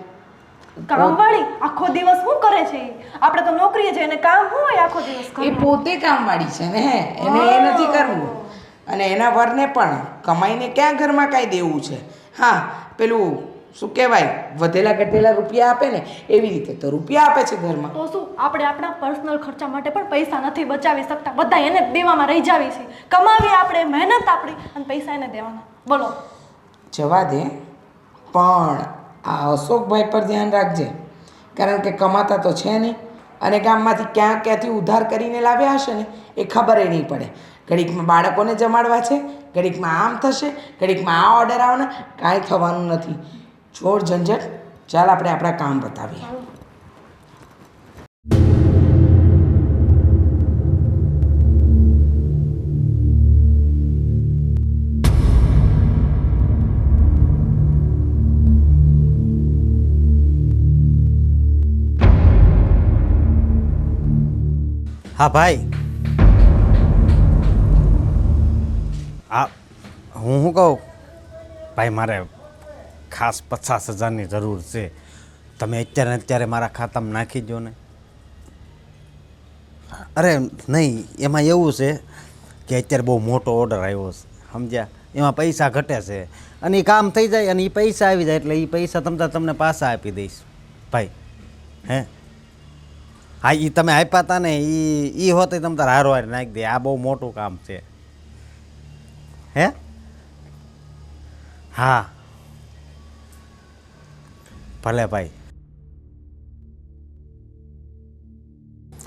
કામવાળી આખો દિવસ શું કરે છે ઈ? આપણે તો નોકરીએ જઈએ ને કામ શું હોય આખો દિવસ એ ઘરમાં? પોતે કામવાળી છે ને, એને એ નથી કરવું. અને એના વરને પણ કમાઈને ક્યાં ઘરમાં કાંઈ દેવું છે. હા, પેલું શું કહેવાય, વધેલા ઘટેલા રૂપિયા આપે ને એવી રીતે તો રૂપિયા આપે છે ઘરમાં. તો શું આપણે આપણા પર્સનલ ખર્ચા માટે પણ પૈસા નથી બચાવી શકતા? બધા એને જ દેવામાં રહી જાવી છે. કમાવી આપણે, મહેનત આપણી, અને પૈસા એને દેવાના. બોલો. જવા દે, પણ આ અશોકભાઈ પર ધ્યાન રાખજે, કારણ કે કમાતા તો છે નહીં, અને ગામમાંથી ક્યાંથી ઉધાર કરીને લાવ્યા હશે ને એ ખબર એ નહીં પડે. ઘડીકમાં બાળકોને જમાડવા છે, ઘડીકમાં આમ થશે, ઘડીકમાં આ ઓર્ડર આવવાના, કાંઈ થવાનું નથી. છોડ ઝંઝટ, ચાલ આપણે આપણા કામ બતાવીએ. હા ભાઈ, હા હું શું કહું ભાઈ, મારે ખાસ 50,000ની જરૂર છે. તમે અત્યારે મારા ખાતામાં નાખી દો ને. અરે નહીં, એમાં એવું છે કે અત્યારે બહુ મોટો ઓર્ડર આવ્યો છે, સમજ્યા? એમાં પૈસા ઘટે છે અને એ કામ થઈ જાય અને એ પૈસા આવી જાય એટલે એ પૈસા તમને પાછા આપી દઈશ ભાઈ. હે હા, એ તમે આપ્યા હતા ને એ હોતે તમે તાર હારો હાર નાખી દે. આ બહુ મોટું કામ છે. હે હા ભલે ભાઈ.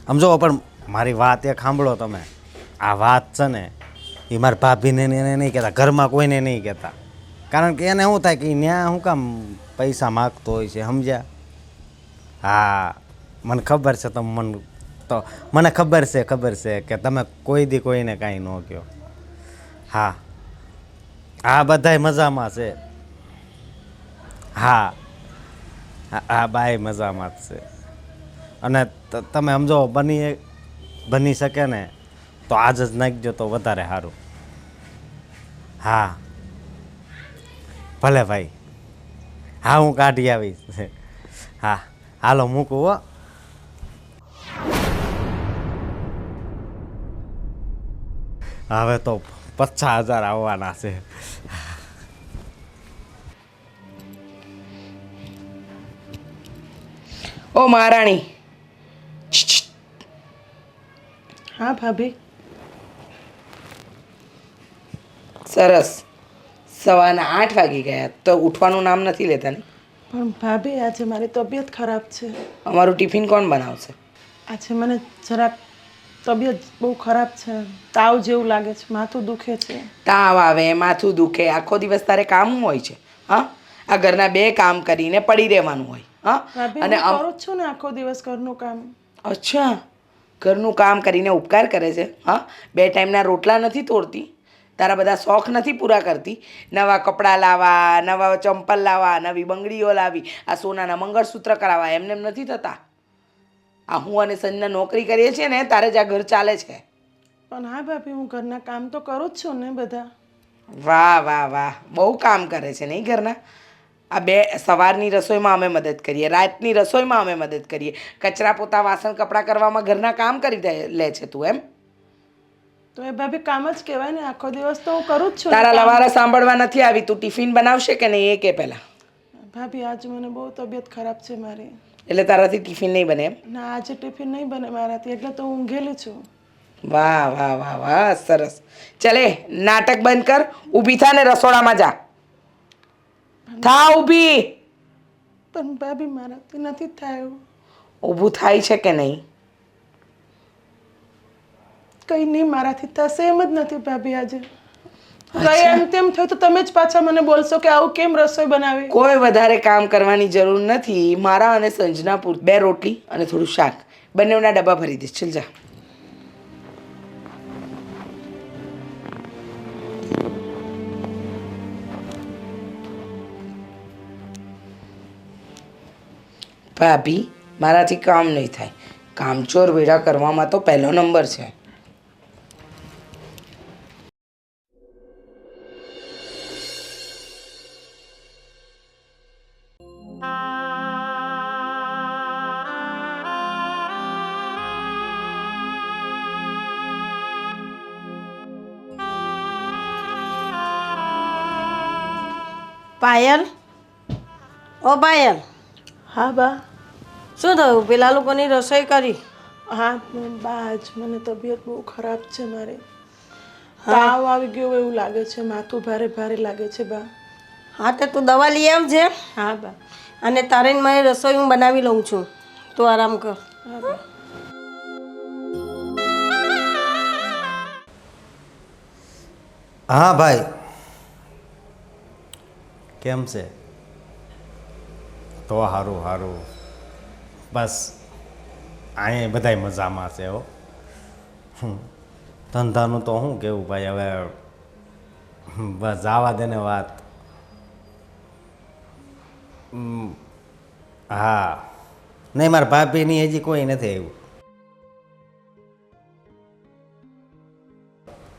સમજો પણ મારી વાત એક સાંભળો તમે. આ વાત છે ને એ મારા ભાભીને એને નહીં કહેતા, ઘરમાં કોઈને નહીં કહેતા, કારણ કે એને શું થાય કે ત્યાં શું કામ પૈસા માગતો હોય છે, સમજ્યા? હા, મને ખબર છે મને ખબર છે કે તમે કોઈ દી કોઈને કાંઈ ન કહો. હા હા, બધાય મજામાં છે. હા હા, બાય મજામાં જ છે. અને તમે સમજો બની શકે ને તો આજ જ નાખજો તો વધારે સારું. હા ભલે ભાઈ. હા, હું કાઢી આવીશ. હા હાલો મૂકું હો. હવે તો 50,000 આવવાના છે. ઓ મહારાણી, હા ભાભી. સરસ. સવારના 8 વાગી ગયા તો ઉઠવાનું નામ નથી લેતા ને? પણ ભાભી આજે મારી તબિયત ખરાબ છે. અમારું ટિફિન કોણ બનાવશે? આજે મને જરાક તબિયત બહુ ખરાબ છે. તાવ જેવું લાગે છે, માથું દુખે છે. તાવ આવે, માથું દુખે, આખો દિવસ તારે કામ હોય છે? હા, આ ઘરના 2 કામ કરીને પડી રહેવાનું હોય. હા, ભાભી અને હું કરું જ છું ને આખો દિવસ ઘરનું કામ. અચ્છા, ઘરનું કામ કરીને ઉપકાર કરે છે? હા, 2 ટાઈમના રોટલા નથી તોડતી, તારા બધા શોખ નથી પૂરા કરતી, નવા કપડાં લાવવા, નવા ચંપલ લાવવા, નવી બંગડીઓ લાવી, આ સોનાના મંગળસૂત્ર કરાવવા, એમને એમ નથી થતા. આ હું અને સંજના નોકરી કરીએ છીએ ને તારે જ આ ઘર ચાલે છે. પણ હા ભાભી, હું ઘરના કામ તો કરું જ છું ને બધા. વાહ વાહ વાહ, બહુ કામ કરે છે નહીં ઘરના. આ 2 સવારની રસોઈમાં અમે મદદ કરીએ, રાતની રસોઈમાં અમે મદદ કરીએ, કચરા પોતા વાસણ કપડાં કરવામાં ઘરના કામ કરી લે છે તું એમ? તો એ ભાભી કામ જ કહેવાય ને, આખો દિવસ તો હું કરું જ છું. તારા લવારા સાંભળવા નથી આવી. તું ટિફિન બનાવશે કે નહીં એ કે પહેલાં? ભાભી આજે મને બહુ તબિયત ખરાબ છે મારી. એટલે તારાથી ટિફિન નહીં બને એમ? ના, આજે ટિફિન નહીં બને મારાથી, એટલે તો હું ઊંઘેલી છું. વાહ વાહ વાહ વાહ, સરસ. ચાલે, નાટક બંધ કર, ઊભી થા ને રસોડામાં જા. થા ઊભી. પણ ભાભી મારાથી નથી થયું. ઊભું થાય છે કે નહીં? કંઈ નહીં મારાથી થશે એમ જ નથી ભાભી. આજે કઈ એમ તેમ થયું તો તમે જ પાછા મને બોલશો કે આવું કેમ રસોઈ બનાવી. કોઈ વધારે કામ કરવાની જરૂર નથી. મારા અને સંજના પૂર 2 રોટલી અને થોડું શાક બંનેના ડબ્બા ભરી દે. ચલ જા. ભાભી મારાથી કામ નહીં થાય. કામચોર વેડા કરવામાં તો પહેલો નંબર છે. પાયલ, ઓ પાયલ, હા બા. શું થયું? પેલા લોકોની રસોઈ કરી? હા બા, આજ મને તબિયત બહુ ખરાબ છે મારી. તાવ આવી ગયો એવું લાગે છે, માથું ભારે ભારે લાગે છે બા. હા તે તું દવા લઈ આવજે. હા બા. અને તારે ને મારી રસોઈ હું બનાવી લઉં છું, તું આરામ કર. હા બા. હા ભાઈ, કેમ છે? તો સારું સારું. બસ અહીંયા બધાય મજામાં છે હો. ધંધાનું તો શું કેવું ભાઈ, હવે બસ જવા દે ને વાત. હા નહીં, મારા ભાભીની હજી કોઈ નથી આવ્યું.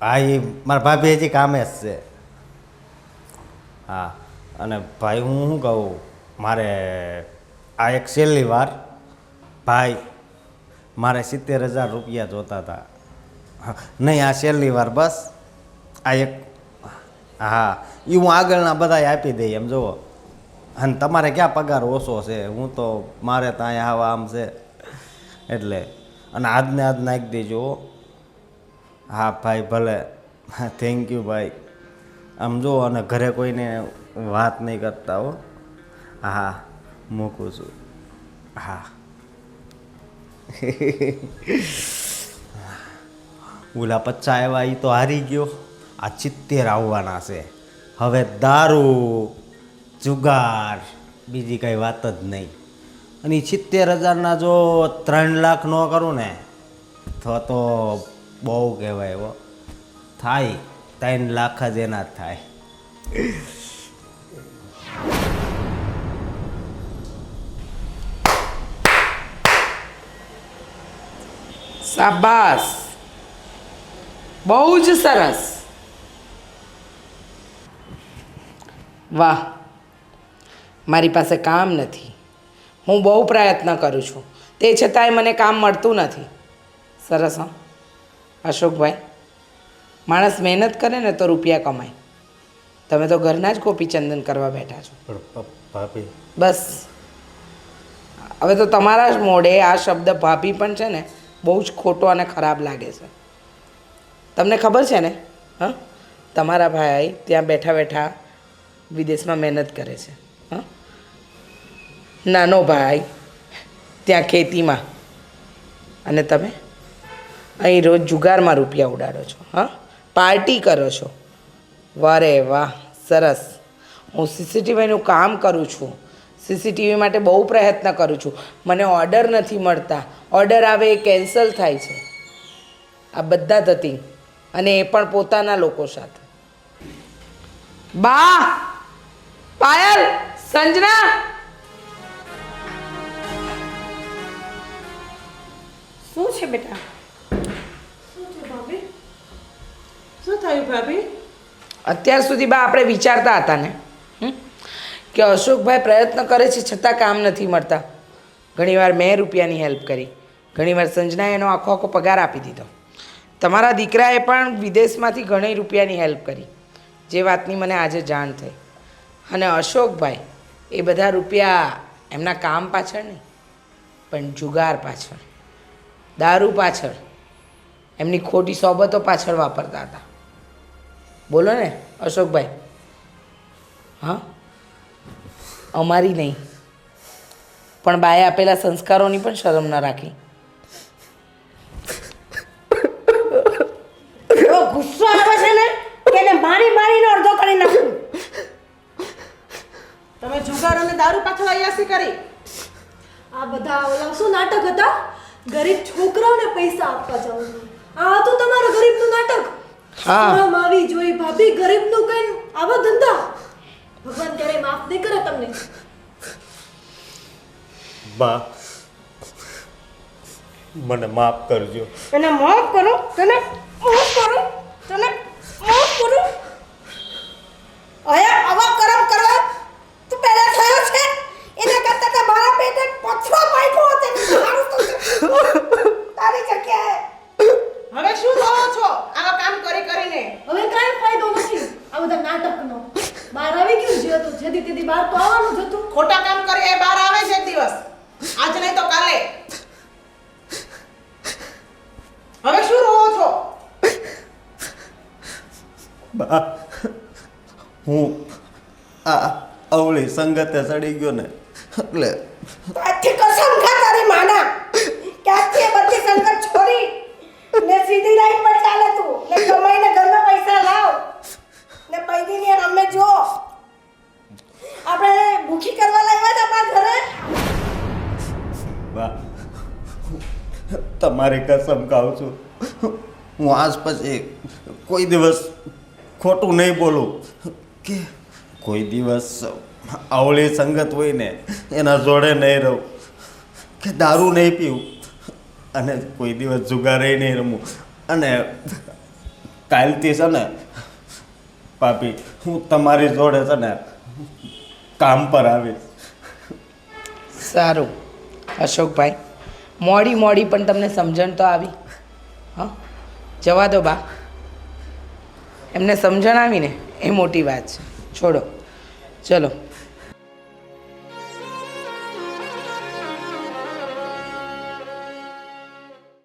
હા એ મારા ભાભી હજી કામે જ છે. હા અને ભાઈ હું શું કહું, મારે આ એક છેલ્લી વાર ભાઈ મારે 70,000 રૂપિયા જોતા હતા. નહીં આ છેલ્લી વાર બસ આ એક. હા એ હું આગળના બધાય આપી દઈ એમ જુઓ. અને તમારે ક્યાં પગાર ઓછો છે, હું તો મારે તો અહીંયા આવા આમ છે એટલે. અને આજને આજ નાખી દેજો. હા ભાઈ ભલે, થેન્ક યુ ભાઈ. આમ જો અને ઘરે કોઈને વાત નહીં કરતા હો. હા મૂકું છું. હા ઓલા 50 આવ્યા એ તો હારી ગયો. આ 70 આવવાના છે. હવે દારૂ જુગાર બીજી કાંઈ વાત જ નહીં. અને એ 70,000ના જો 3 લાખ ન કરું ને તો બહુ કહેવાય હો. થાય 3 લાખ જ એના જ થાય. શાબાશ, બહુ જ સરસ. વાહ, મારી પાસે કામ નથી, હું બહુ પ્રયત્ન કરું છું, તે છતાંય મને કામ મળતું નથી. સરસ હા અશોકભાઈ, માણસ મહેનત કરે ને તો રૂપિયા કમાય. તમે તો ઘરના જ ગોપીચંદન કરવા બેઠા છો. ભાભી બસ હવે તો તમારા જ મોઢે આ શબ્દ ભાભી પણ છે ને બહુ જ ખોટો અને ખરાબ લાગે છે. તમને ખબર છે ને, હા, તમારા ભાઈ ત્યાં બેઠા બેઠા વિદેશમાં મહેનત કરે છે. હા, નાનો ભાઈ ત્યાં ખેતીમાં, અને તમે અહીં રોજ જુગારમાં રૂપિયા ઉડાડો છો. હા, પાર્ટી કરો છો. વારે વાહ, સરસ. હું સીસીટીવીનું કામ કરું છું, સીસીટીવી માટે બહુ પ્રયત્ન કરું છું. મને ઓર્ડર નથી મળતા, ઓર્ડર આવે એ કેન્સલ થાય છે. આ બધા થતી, અને એ પણ પોતાના લોકો સાથે. બા, પાયલ, સંજના, શું છે બેટા? શું થયું ભાભી? અત્યાર સુધી બા આપણે વિચારતા હતા ને કે અશોકભાઈ પ્રયત્ન કરે છે છતાં કામ નથી મળતા. ઘણીવાર મેં રૂપિયાની હેલ્પ કરી, ઘણીવાર સંજનાએ એનો આખો આખો પગાર આપી દીધો. તમારા દીકરાએ પણ વિદેશમાંથી ઘણી રૂપિયાની હેલ્પ કરી, જે વાતની મને આજે જાણ થઈ. અને અશોકભાઈ એ બધા રૂપિયા એમના કામ પાછળ નહીં, પણ જુગાર પાછળ, દારૂ પાછળ, એમની ખોટી સોબતો પાછળ વાપરતા હતા. બોલો ને અશોકભાઈ. હા, અમારી નહીં, પણ બાએ આપેલા સંસ્કારોની પણ શરમ ન રાખી. એવો ગુસ્સો આવે છે ને કે એને મારી મારીને અડધો કરી નાખું. તમે જુગાર અને દારૂ પાછળ અયાસી કરી. આ બધા ઓલા શું નાટક હતા? ગરીબ છોકરાઓને પૈસા આપવા જાવ છો. આ હતું તમારું ગરીબનું નાટક. હા. શરમ આવી જોઈ ભાભી, ગરીબનું કઈ આવા ધંધા. ભગવાન ક્યારેય માફ નહીં કરે તમને. બા મને માફ કરજો. તને માફ કરો, તને માફ કરો, તને માફ કરું. અયા આવા કરમ કરવા તું પહેલા થયો છે એના કરતા તો મારા પેટે પથરો પાક્યો હોત એનું સારું તો તારી જગ્યાએ. હવે શું રહો છો આવા કામ કરી કરીને? હવે કાંઈ ફાયદો નથી આ બધા નાટકનો. બહાર આવી ગયું જે હતું જેથી તેથી બહાર તો આવવાનું જ હતું. ખોટા કામ કરે એ બહાર આવે છે એક દિવસ, આજ નહીં તો કાલે. હવે શું રહો છો? બા હું આ અવળી સંગતે સડી ગયો ને એટલે આજથી કસમ ખા તારી માના કે આજથી એ બધી સંકટ છોડી ને સીધી લાઈન પર ચાલે તું ને કમાઈને ઘરમાં પૈસા લાવ ને પૈદીની અમે જો આપણે ભૂખી કરવા લાવ્યા હતા આપણા ઘરે. બા તમારી કસમ ખાઉં છું, હું આજ પછી કોઈ દિવસ ખોટું નહીં બોલું કે કોઈ દિવસ આવળી સંગત હોય ને એના જોડે નહીં રહું કે દારૂ નહીં પીવું અને કોઈ દિવસ જુગારે નહીં રમું. અને કાલથી છે ને પાપી હું તમારી જોડે છે ને કામ પર આવીશ. સારું અશોકભાઈ, મોડી પણ તમને સમજણ તો આવી. હા, જવા દો બા, એમને સમજણ આવી ને એ મોટી વાત છે. છોડો, ચલો